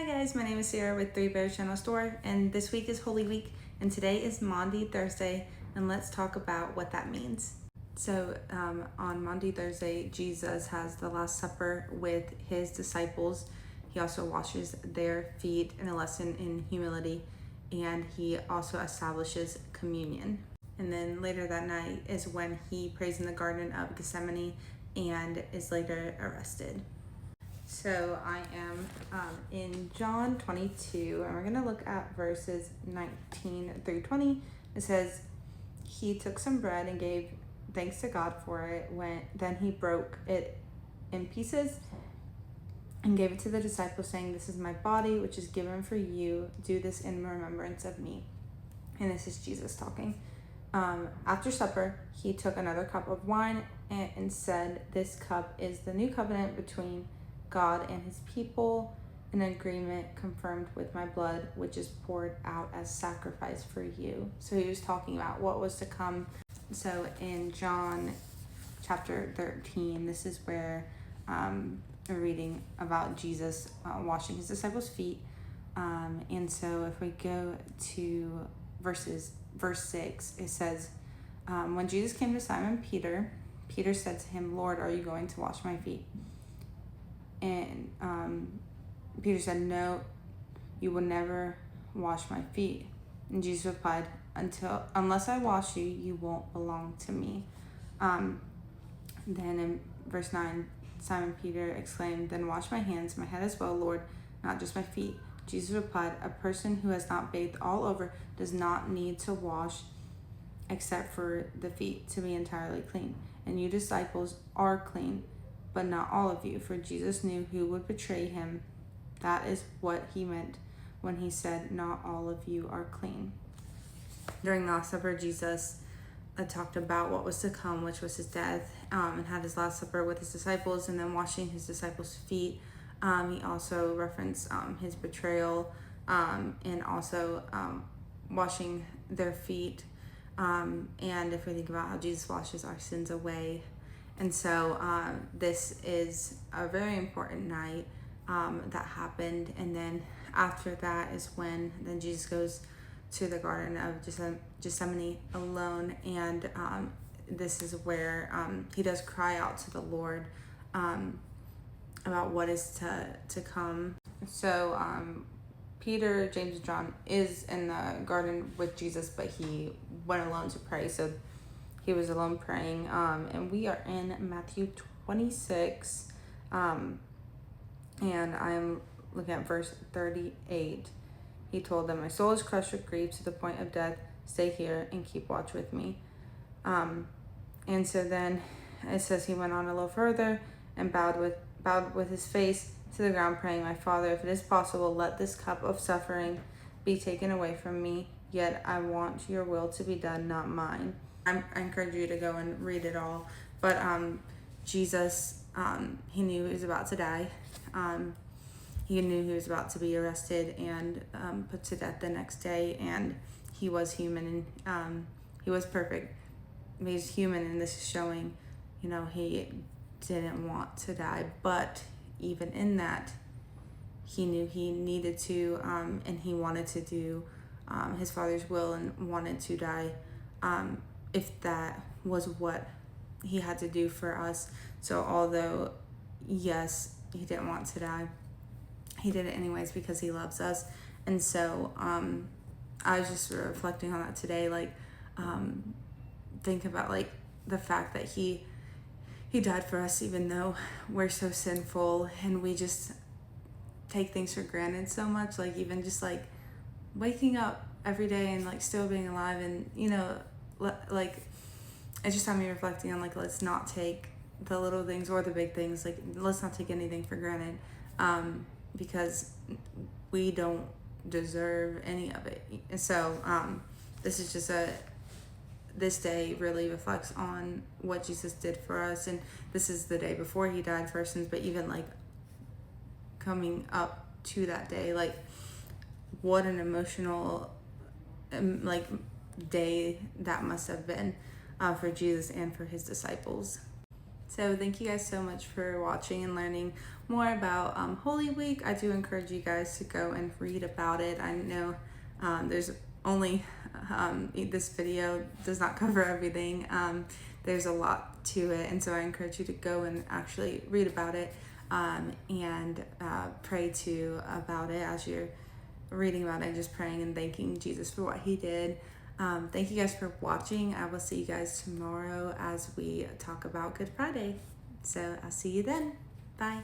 Hi guys, my name is Sarah with Three Bears General Store, and this week is Holy Week, and today is Maundy Thursday, and let's talk about what that means. So on Maundy Thursday, Jesus has the Last Supper with his disciples. He also washes their feet in a lesson in humility, and he also establishes communion. And then later that night is when he prays in the Garden of Gethsemane and is later arrested. So I am in John 22, and we're going to look at verses 19 through 20. It says, he took some bread and gave thanks to God for it. Then he broke it in pieces and gave it to the disciples, saying, this is my body, which is given for you. Do this in remembrance of me. And this is Jesus talking. After supper, he took another cup of wine and said, this cup is the new covenant between God and his people, an agreement confirmed with my blood, which is poured out as sacrifice for you. So he was talking about what was to come. So in John chapter 13, this is where we're reading about Jesus washing his disciples' feet. And so if we go to verse 6, it says, when Jesus came to Simon Peter, Peter said to him, Lord, are you going to wash my feet? And Peter said, no, you will never wash my feet. And Jesus replied, unless I wash you, you won't belong to me. Then in verse 9, Simon Peter exclaimed, then wash my hands, my head as well, Lord, not just my feet. Jesus replied, a person who has not bathed all over does not need to wash except for the feet to be entirely clean. And you disciples are clean, but not all of you, for Jesus knew who would betray him. That is what he meant when he said, not all of you are clean. During the Last Supper, Jesus talked about what was to come, which was his death, and had his Last Supper with his disciples, and then washing his disciples' feet. He also referenced his betrayal, and also washing their feet. And if we think about how Jesus washes our sins away, and so this is a very important night that happened. And then after that is when then Jesus goes to the Garden of Gethsemane alone. And this is where he does cry out to the Lord about what is to come. So Peter, James, and John is in the garden with Jesus, but he went alone to pray. So he was alone praying, and we are in Matthew 26, and I'm looking at verse 38. He told them, my soul is crushed with grief to the point of death. Stay here and keep watch with me. And so then it says he went on a little further and bowed with his face to the ground, praying, my Father, if it is possible, let this cup of suffering be taken away from me. Yet I want your will to be done, not mine. I encourage you to go and read it all. But Jesus, he knew he was about to die. He knew he was about to be arrested and put to death the next day. And he was human, and he was perfect. He's human, and this is showing, he didn't want to die. But even in that, he knew he needed to, and he wanted to do his Father's will and wanted to die. If that was what he had to do for us. So although, yes, he didn't want to die, he did it anyways because he loves us. And so I was just reflecting on that today, think about the fact that he died for us, even though we're so sinful and we just take things for granted so much, even just waking up every day and still being alive. And it just had me reflecting on let's not take the little things or the big things, let's not take anything for granted, because we don't deserve any of it. And so this is just this day really reflects on what Jesus did for us. And this is the day before he died for our sins, but even coming up to that day, what an emotional day that must have been for Jesus and for his disciples. So thank you guys so much for watching and learning more about Holy Week. I do encourage you guys to go and read about it. I know there's only this video does not cover everything. There's a lot to it, and so I encourage you to go and actually read about it and pray too about it as you're reading about it, and just praying and thanking Jesus for what he did. Thank you guys for watching. I will see you guys tomorrow as we talk about Good Friday. So I'll see you then. Bye.